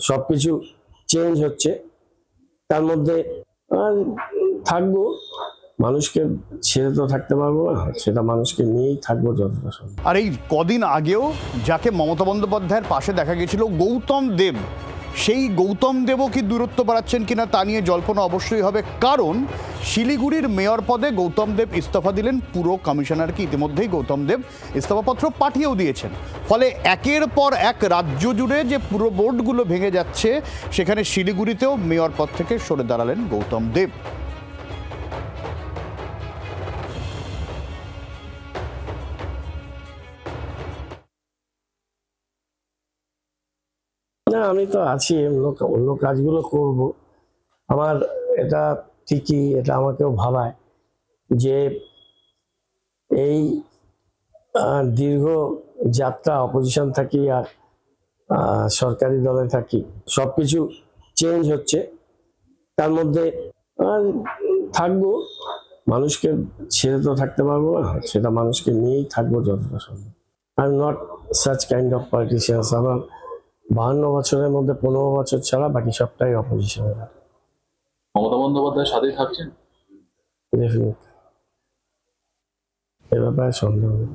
সবকিছু চেঞ্জ হচ্ছে, তার মধ্যে থাকবো। মানুষকে ছেড়ে তো থাকতে পারবো না, সেটা মানুষকে নিয়েই থাকবো যতটা সম্ভব। আর এই কদিন আগেও যাকে মমতা বন্দ্যোপাধ্যায়ের পাশে দেখা গেছিল, গৌতম দেব, সেই গৌতম দেবও কি দূরত্ব বাড়াচ্ছেন কিনা তা নিয়ে জল্পনা অবশ্যই হবে, কারণ শিলিগুড়ির মেয়র পদে গৌতম দেব ইস্তফা দিলেন। পুরো কমিশনারকে ইতিমধ্যেই গৌতম দেব ইস্তফাপত্র পাঠিয়েও দিয়েছেন। ফলে একের পর এক রাজ্য জুড়ে যে পুরো বোর্ডগুলো ভেঙে যাচ্ছে, সেখানে শিলিগুড়িতেও মেয়র পদ থেকে সরে দাঁড়ালেন গৌতম দেব। না, আমি তো আছি, অন্য কাজগুলো করব। আমার এটা ঠিকই, এটা আমাকেও ভাবায় যে এই দীর্ঘ যাত্রা অপোজিশন থাকি আর সরকারি দলে থাকি, সবকিছু চেঞ্জ হচ্ছে, তার মধ্যে থাকবো। মানুষকে ছেড়ে তো থাকতে পারবো না, সেটা মানুষকে নিয়েই থাকবো যতটা সম্ভব। I am not such kind of politician. আমার 52 বছরের মধ্যে 15 বছর ছাড়া বাকি সবটাই অপোজিশনে। মমতা বন্দ্যোপাধ্যায়ের সাথেই থাকছেন? ডেফিনেটলি, এ ব্যাপারে সন্দেহ নেই।